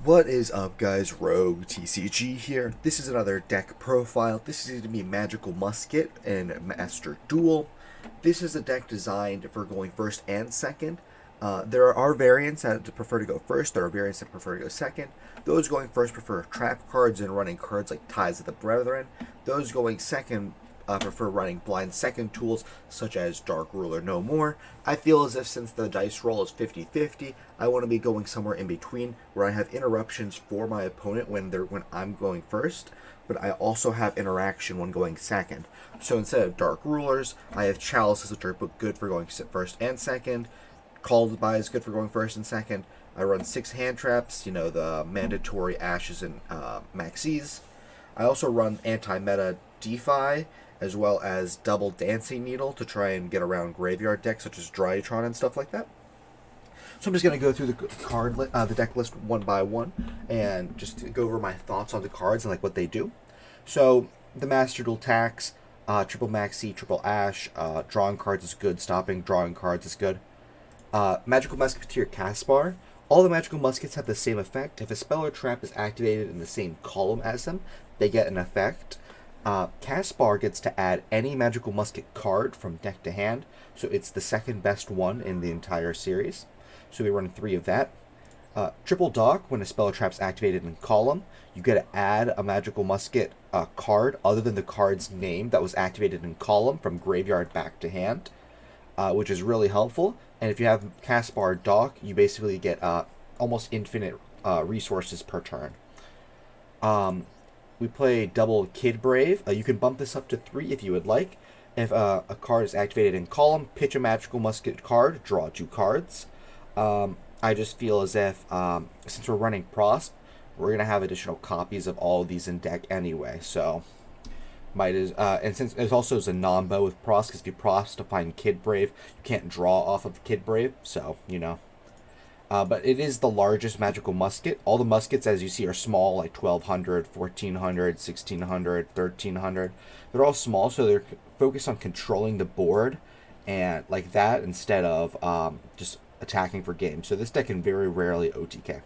What is up, guys? Rogue TCG here. This is another deck profile. This is going to be Magical Musket and Master Duel. This is a deck designed for going first and second. There are variants that prefer to go first. There are variants that prefer to go second. Those going first prefer trap cards and running cards like Ties of the Brethren. Those going second prefer running blind second tools such as Dark Ruler No More. I feel as if since the dice roll is 50-50, I want to be going somewhere in between where I have interruptions for my opponent when I'm going first, but I also have interaction when going second. So instead of Dark Rulers, I have Chalices, which are good for going first and second. Called by is good for going first and second. I run 6 hand traps, the mandatory Ashes and Maxis. I also run anti-meta DeFi, as well as double Dancing Needle to try and get around graveyard decks such as Drytron and stuff like that. So I'm just going to go through the deck list one by one, and just go over my thoughts on the cards and like what they do. So the Master Duel tax, triple Maxi, triple Ash, drawing cards is good, stopping drawing cards is good. Magical Musketeer Caspar. All the Magical Muskets have the same effect. If a spell or trap is activated in the same column as them, they get an effect. Caspar gets to add any Magical Musket card from deck to hand, so it's the second best one in the entire series. So we run 3 of that. Triple Dock, when a spell or trap is activated in column, you get to add a Magical Musket card other than the card's name that was activated in column from graveyard back to hand, which is really helpful. And if you have Caspar Dock, you basically get almost infinite resources per turn. We play double Kid Brave. You can bump this up to 3 if you would like. If a card is activated in column, pitch a Magical Musket card, draw 2 cards. I just feel as if, since we're running Prosp, we're going to have additional copies of all of these in deck anyway, so and since it also is a non-bow with Prosp, because if you Prosp to find Kid Brave, you can't draw off of Kid Brave, so, but it is the largest Magical Musket. All the muskets, as you see, are small, like 1200, 1400, 1600, 1300. They're all small, so they're focused on controlling the board and like that instead of just attacking for games. So this deck can very rarely OTK.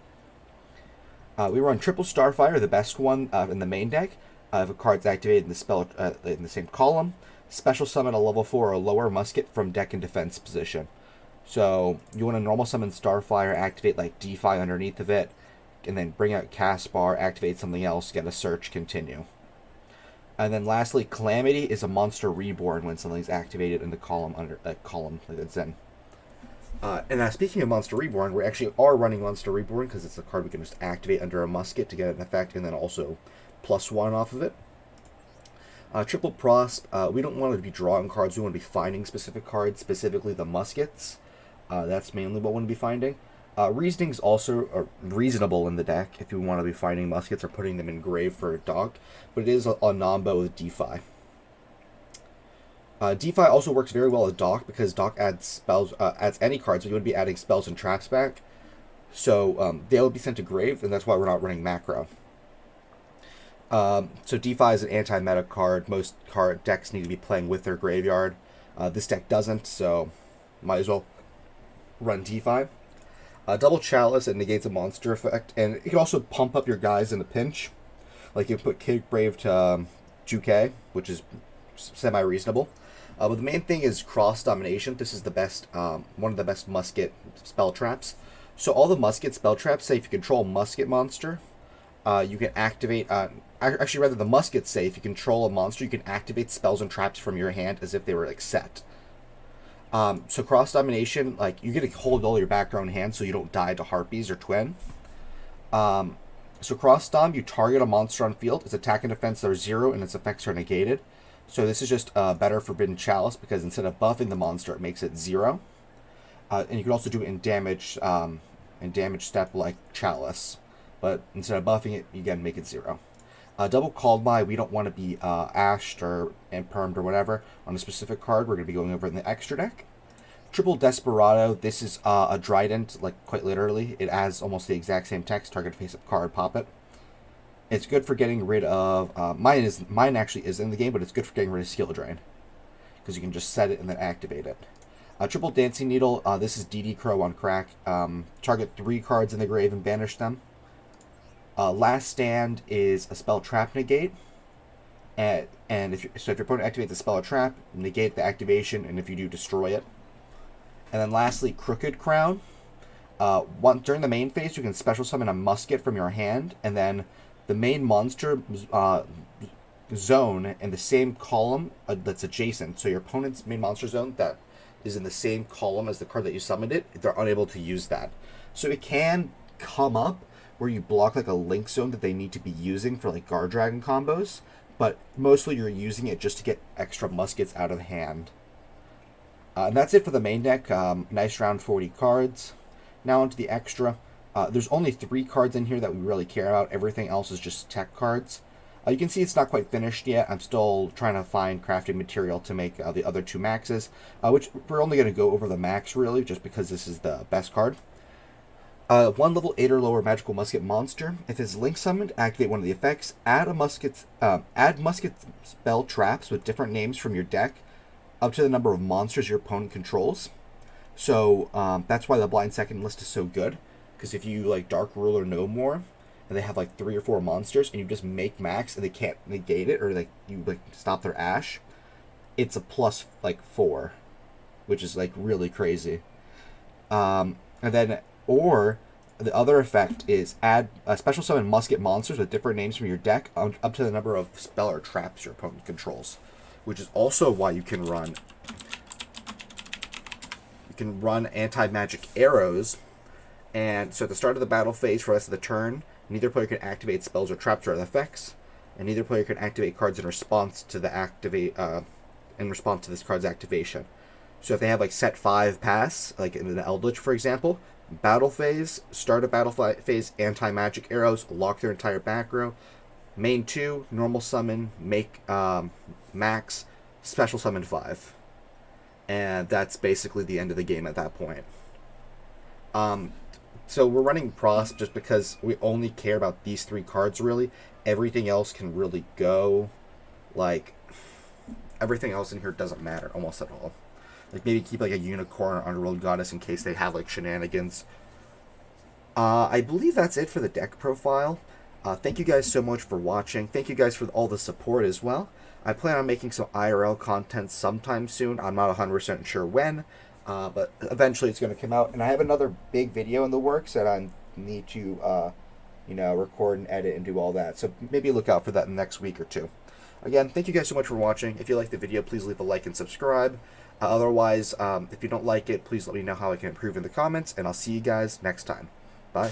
We run Triple Starfire, the best one in the main deck. If a card's activated in the spell in the same column, special summon a level 4 or lower musket from deck and defense position. So you want to normal summon Starfire, activate like DeFi underneath of it, and then bring out Caspar, activate something else, get a search, continue. And then lastly, Calamity is a monster reborn when something's activated in the column that it's in. And speaking of Monster Reborn, we actually are running Monster Reborn because it's a card we can just activate under a musket to get an effect, and then also +1 off of it. Triple Prosp, we don't want to be drawing cards, we want to be finding specific cards, specifically the muskets. That's mainly what we want to be finding. Reasoning's also reasonable in the deck if you want to be finding muskets or putting them in grave for a dog, but it is a non-bow with DeFi. DeFi also works very well with Dock because Dock adds spells, adds any cards, so you would be adding spells and traps back. So they'll be sent to grave, and that's why we're not running macro. So DeFi is an anti-meta card. Most card decks need to be playing with their graveyard. This deck doesn't, so might as well run DeFi. Double Chalice, it negates a monster effect, and it can also pump up your guys in a pinch. Like you put Kid Brave to Juke, which is semi-reasonable. But the main thing is cross domination. This is the best, one of the best musket spell traps. So all the musket spell traps say if you control a musket monster, you can activate. Actually, rather the muskets say if you control a monster, you can activate spells and traps from your hand as if they were like set. So cross domination, like you get to hold all your background hand so you don't die to harpies or twin. So cross dom, you target a monster on field. Its attack and defense are 0, and its effects are negated. So this is just better Forbidden Chalice because instead of buffing the monster, it makes it 0. And you can also do it in damage step like Chalice, but instead of buffing it, you again make it 0. Double Called By, we don't want to be ashed or impermed or whatever on a specific card. We're going to be going over in the extra deck. Triple Desperado, this is a Trident, like quite literally. It has almost the exact same text, target face-up card, pop it. It's good for getting rid of, mine actually is in the game, but it's good for getting rid of Skill Drain, because you can just set it and then activate it. Triple Dancing Needle, this is DD Crow on crack. Target 3 cards in the grave and banish them. Last Stand is a spell trap negate, and if your opponent activates a spell or trap, negate the activation, and if you do, destroy it. And then lastly, Crooked Crown. During the main phase, you can special summon a musket from your hand, and then the main monster zone in the same column that's adjacent. So your opponent's main monster zone that is in the same column as the card that you summoned it, they're unable to use that. So it can come up where you block like a link zone that they need to be using for like guard dragon combos, but mostly you're using it just to get extra muskets out of hand. And that's it for the main deck. Nice round, 40 cards. Now onto the extra. There's only 3 cards in here that we really care about. Everything else is just tech cards. You can see it's not quite finished yet. I'm still trying to find crafting material to make the other 2 maxes, which we're only going to go over the max, really, just because this is the best card. 1 level 8 or lower magical musket monster. If it's link summoned, activate one of the effects. Add musket spell traps with different names from your deck up to the number of monsters your opponent controls. So that's why the blind second list is so good, because if you like Dark Ruler no more, and they have like 3 or 4 monsters, and you just make max and they can't negate it, or like you like stop their ash, it's a plus like 4, which is like really crazy. And then, or the other effect is add special summon musket monsters with different names from your deck up to the number of spell or traps your opponent controls, which is also why you can run anti-magic arrows. And so at the start of the battle phase for the rest of the turn, neither player can activate spells or traps or other effects, and neither player can activate cards in response to this card's activation. So if they have like set 5 pass, like in an Eldritch for example, battle phase, start of battle phase, anti-magic arrows, lock their entire back row. Main 2, normal summon, make max, special summon 5. And that's basically the end of the game at that point. So we're running Pros just because we only care about these 3 cards, really. Everything else can really go. Like, everything else in here doesn't matter almost at all. Like, maybe keep like a Unicorn or Underworld Goddess in case they have like shenanigans. I believe that's it for the deck profile. Thank you guys so much for watching. Thank you guys for all the support as well. I plan on making some IRL content sometime soon. I'm not 100% sure when, but eventually it's going to come out. And I have another big video in the works that I need to, record and edit and do all that. So maybe look out for that in the next week or 2. Again, thank you guys so much for watching. If you like the video, please leave a like and subscribe. Otherwise, if you don't like it, please let me know how I can improve in the comments, and I'll see you guys next time. Bye.